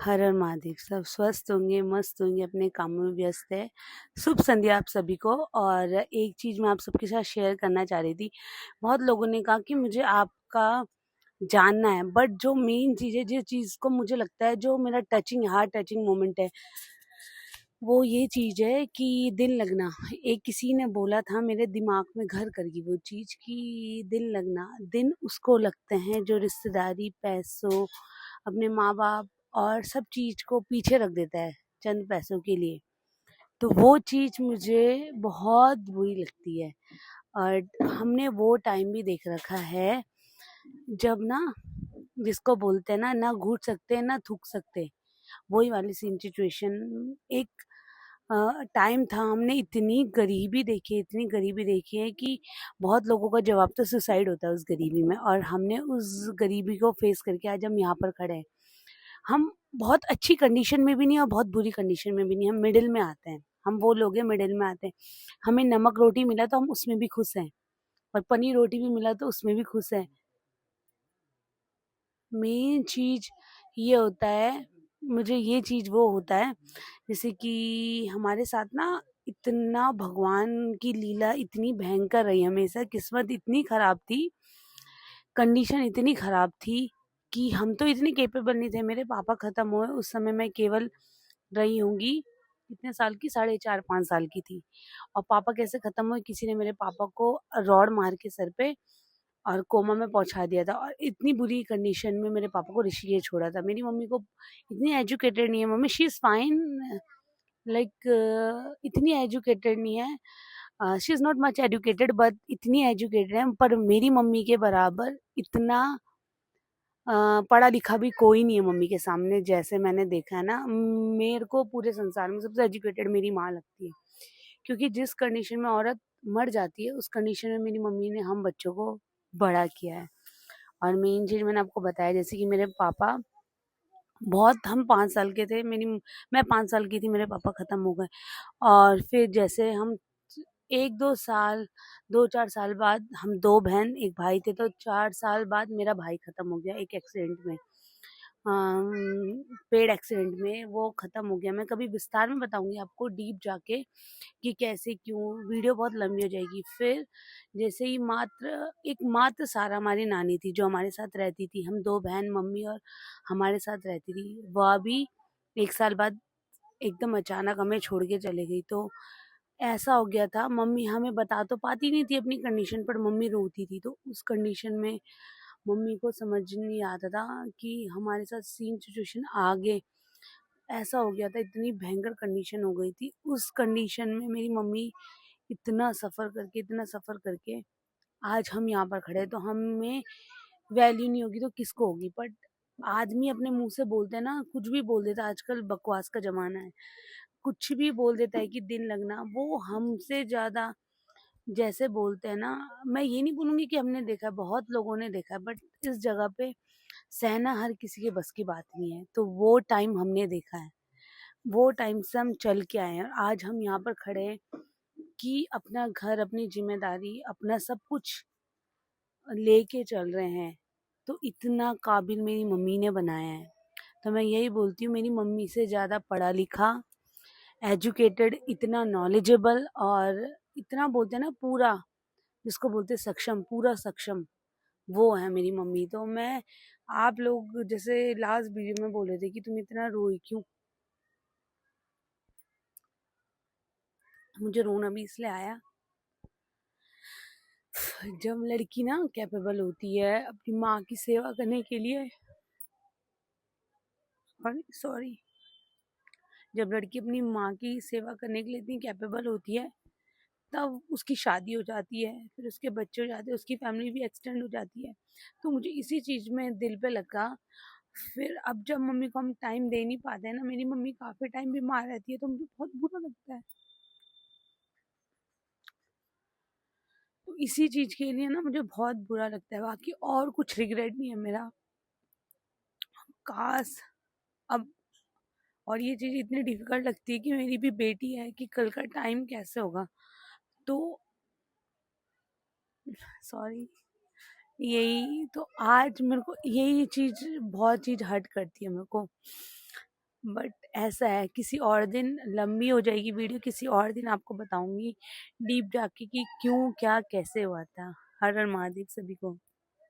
हर हर महादेव। सब स्वस्थ होंगे, मस्त होंगे, अपने कामों में व्यस्त है। शुभ संध्या आप सभी को। और एक चीज़ मैं आप सबके साथ शेयर करना चाह रही थी। बहुत लोगों ने कहा कि मुझे आपका जानना है, बट जो मेन चीज़ है, जिस चीज़ को मुझे लगता है जो मेरा टचिंग हार्ट टचिंग मोमेंट है, वो ये चीज़ है कि दिल लगना। एक किसी ने बोला था, मेरे दिमाग में घर कर गई वो चीज़ कि दिल लगना, दिन उसको लगते हैं जो रिश्तेदारी, पैसों, अपने माँ बाप और सब चीज़ को पीछे रख देता है चंद पैसों के लिए। तो वो चीज़ मुझे बहुत बुरी लगती है। और हमने वो टाइम भी देख रखा है जब ना, जिसको बोलते हैं ना, ना घूट सकते ना थूक सकते, वही वाली सेम सिचुएशन। एक टाइम था, हमने इतनी गरीबी देखी है कि बहुत लोगों का जवाब तो सुसाइड होता है उस गरीबी में। और हमने उस गरीबी को फेस करके आज हम यहाँ पर खड़े हैं। हम बहुत अच्छी कंडीशन में भी नहीं और बहुत बुरी कंडीशन में भी नहीं, हम मिडिल में आते हैं। हम वो लोग हैं मिडिल में आते हैं। हमें नमक रोटी मिला तो हम उसमें भी खुश हैं, और पनीर रोटी भी मिला तो उसमें भी खुश हैं। मेन चीज़ ये होता है, मुझे ये चीज़ वो होता है, जैसे कि हमारे साथ ना इतना भगवान की लीला इतनी भयंकर रही हमेशा। किस्मत इतनी खराब थी, कंडीशन इतनी खराब थी कि हम तो इतने कैपेबल नहीं थे। मेरे पापा ख़त्म हुए उस समय मैं केवल रही होंगी कितने साल की, 4.5-5 साल की थी। और पापा कैसे ख़त्म हुए, किसी ने मेरे पापा को रॉड मार के सर पे और कोमा में पहुंचा दिया था। और इतनी बुरी कंडीशन में मेरे पापा को ऋषिकेश छोड़ा था। मेरी मम्मी को इतनी एजुकेटेड नहीं है, mummy she is fine, like इतनी एजुकेटेड नहीं है, she is not much educated, but इतनी एजुकेटेड है, पर मेरी मम्मी के बराबर इतना पढ़ा लिखा भी कोई नहीं है मम्मी के सामने। जैसे मैंने देखा है ना, मेरे को पूरे संसार में सबसे एजुकेटेड मेरी माँ लगती है। क्योंकि जिस कंडीशन में औरत मर जाती है, उस कंडीशन में मेरी मम्मी ने हम बच्चों को बड़ा किया है। और मेन चीज़ मैंने आपको बताया, जैसे कि मेरे पापा बहुत, हम 5 साल के थे, मैं 5 साल की थी, मेरे पापा ख़त्म हो गए। और फिर जैसे हम 1-2 साल, 2-4 साल बाद, हम 2 बहन 1 भाई थे, तो 4 साल बाद मेरा भाई ख़त्म हो गया एक एक्सीडेंट में, पेड़ एक्सीडेंट में वो ख़त्म हो गया। मैं कभी विस्तार में बताऊंगी आपको डीप जाके कि कैसे क्यों, वीडियो बहुत लंबी हो जाएगी। फिर जैसे ही मात्र सारा हमारी नानी थी जो हमारे साथ रहती थी, हम 2 बहन, मम्मी और हमारे साथ रहती थी, वह भी 1 साल बाद एकदम अचानक हमें छोड़ के चले गई। तो ऐसा हो गया था, मम्मी हमें बता तो पाती नहीं थी अपनी कंडीशन, पर मम्मी रोती थी। तो उस कंडीशन में मम्मी को समझ नहीं आता था कि हमारे साथ सेम सिचुएशन आगे ऐसा हो गया था। इतनी भयंकर कंडीशन हो गई थी। उस कंडीशन में मेरी मम्मी इतना सफ़र करके आज हम यहाँ पर खड़े हैं। तो हमें वैल्यू नहीं होगी तो किसको होगी। बट आदमी अपने मुंह से बोलते हैं ना, कुछ भी बोल देता है। आजकल बकवास का ज़माना है, कुछ भी बोल देता है कि दिन लगना। वो हमसे ज़्यादा जैसे बोलते हैं ना, मैं ये नहीं बोलूँगी कि हमने देखा है, बहुत लोगों ने देखा है, बट इस जगह पे सहना हर किसी के बस की बात नहीं है। तो वो टाइम हमने देखा है, वो टाइम से हम चल के आए हैं, और आज हम यहाँ पर खड़े हैं कि अपना घर, अपनी ज़िम्मेदारी, अपना सब कुछ लेके चल रहे हैं। तो इतना काबिल मेरी मम्मी ने बनाया है। तो मैं यही बोलती हूँ, मेरी मम्मी से ज़्यादा पढ़ा लिखा, एजुकेटेड, इतना नॉलेजेबल और इतना बोलते हैं ना पूरा, जिसको बोलते हैं सक्षम, पूरा सक्षम, वो है मेरी मम्मी। तो मैं, आप लोग जैसे लास्ट वीडियो में बोले थे कि तुम इतना रोई क्यों, मुझे रोना भी इसलिए आया, जब लड़की ना कैपेबल होती है अपनी माँ की सेवा करने के लिए, सॉरी, जब लड़की अपनी माँ की सेवा करने के लिए इतनी कैपेबल होती है, तब उसकी शादी हो जाती है, फिर उसके बच्चे हो जाते हैं, उसकी फैमिली भी एक्सटेंड हो जाती है। तो मुझे इसी चीज़ में दिल पे लगा। फिर अब जब मम्मी को हम टाइम दे नहीं पाते हैं ना, मेरी मम्मी काफ़ी टाइम बीमार रहती है, तो मुझे बहुत बुरा लगता है। तो इसी चीज़ के लिए ना मुझे बहुत बुरा लगता है, बाकी और कुछ रिग्रेट नहीं है मेरा। काश अब, और ये चीज़ इतनी डिफ़िकल्ट लगती है कि मेरी भी बेटी है, कि कल का टाइम कैसे होगा। तो सॉरी, यही तो आज मेरे को यही चीज़, बहुत चीज़ हर्ट करती है मेरे को बट ऐसा है, किसी और दिन लंबी हो जाएगी वीडियो, किसी और दिन आपको बताऊंगी डीप जाके कि क्यों क्या कैसे हुआ था। हर हर महादेव सभी को।